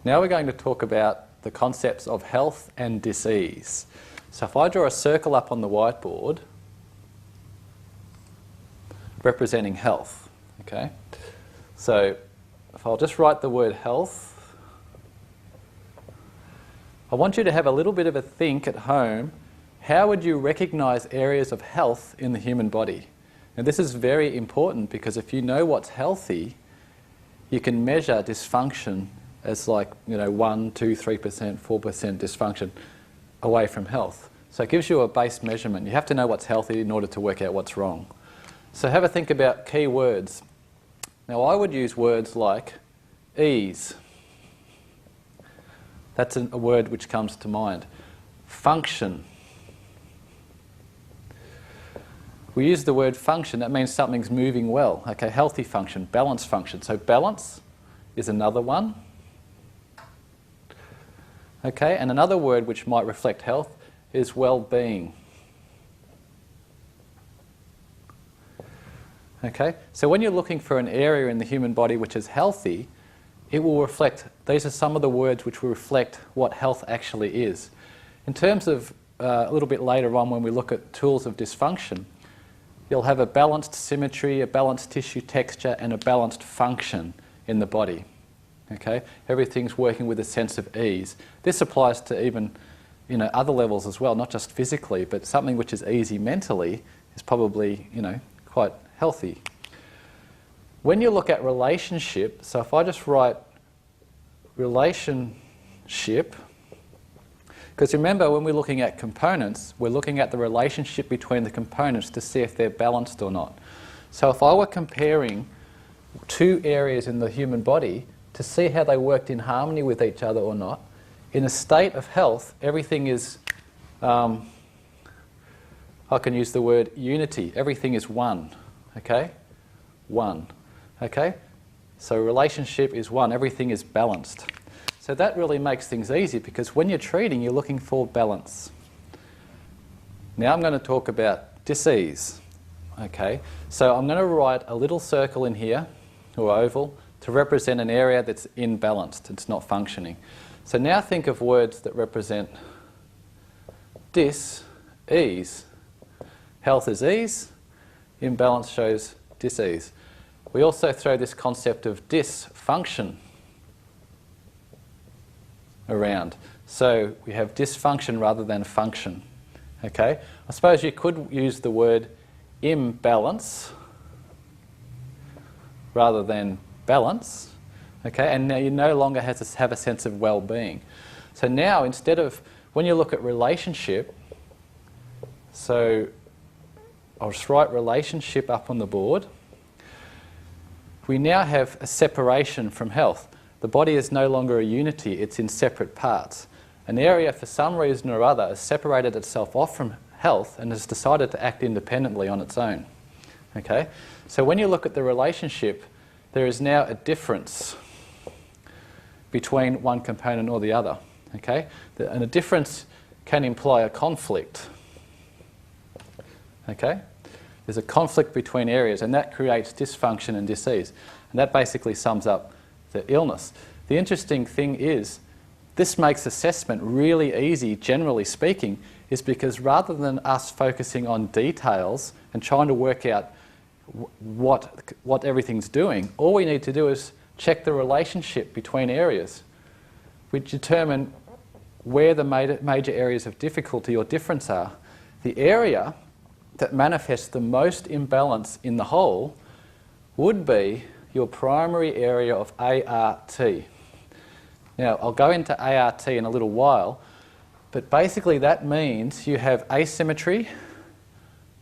Now we're going to talk about the concepts of health and disease. So if I draw a circle up on the whiteboard representing health, okay? So if I'll just write the word health, I want you to have a little bit of a think at home. How would you recognise areas of health in the human body? Now this is very important because if you know what's healthy, you can measure dysfunction as like, 1, 2, 3%, 4% dysfunction away from health. So it gives you a base measurement. You have to know what's healthy in order to work out what's wrong. So have a think about key words. Now I would use words like ease. That's a word which comes to mind. Function. We use the word function, that means something's moving well. Okay, healthy function, balanced function. So balance is another one. Okay, and another word which might reflect health is well-being. Okay, so when you're looking for an area in the human body which is healthy, it will reflect, these are some of the words which will reflect what health actually is. In terms of, a little bit later on when we look at tools of dysfunction, you'll have a balanced symmetry, a balanced tissue texture and a balanced function in the body. Okay? Everything's working with a sense of ease. This applies to even other levels as well, not just physically, but something which is easy mentally is probably quite healthy. When you look at relationship, so if I just write relationship, because remember when we're looking at components, we're looking at the relationship between the components to see if they're balanced or not. So if I were comparing two areas in the human body to see how they worked in harmony with each other or not, in a state of health, everything is, I can use the word unity, everything is one, okay? One, okay? So relationship is one, everything is balanced. So that really makes things easy because when you're treating, you're looking for balance. Now I'm going to talk about disease, okay? So I'm going to write a little circle in here, or oval, to represent an area that's imbalanced, it's not functioning. So now think of words that represent dis-ease. Health is ease, imbalance shows dis-ease. We also throw this concept of dysfunction around. So we have dysfunction rather than function. Okay? I suppose you could use the word imbalance rather than balance. Okay? And now you no longer have a sense of well-being. So now instead of, when you look at relationship, so I'll just write relationship up on the board. We now have a separation from health. The body is no longer a unity, it's in separate parts. An area for some reason or other has separated itself off from health and has decided to act independently on its own. Okay? So when you look at the relationship, there is now a difference between one component or the other. Okay? And a difference can imply a conflict. Okay? There's a conflict between areas and that creates dysfunction and disease. And that basically sums up the illness. The interesting thing is, this makes assessment really easy, generally speaking, is because rather than us focusing on details and trying to work out what everything's doing, all we need to do is check the relationship between areas. We determine where the major areas of difficulty or difference are. The area that manifests the most imbalance in the whole would be your primary area of ART. Now, I'll go into ART in a little while, but basically that means you have asymmetry,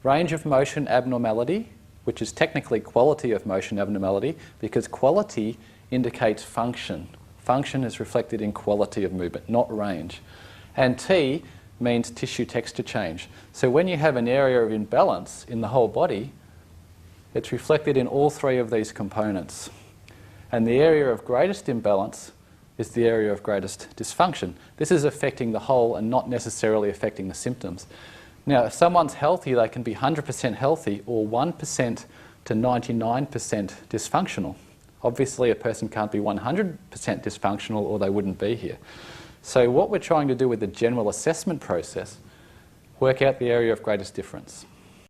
range of motion abnormality, which is technically quality of motion abnormality, because quality indicates function. Function is reflected in quality of movement, not range. And T means tissue texture change. So when you have an area of imbalance in the whole body, it's reflected in all three of these components. And the area of greatest imbalance is the area of greatest dysfunction. This is affecting the whole and not necessarily affecting the symptoms. Now, if someone's healthy, they can be 100% healthy or 1% to 99% dysfunctional. Obviously, a person can't be 100% dysfunctional or they wouldn't be here. So what we're trying to do with the general assessment process, work out the area of greatest difference.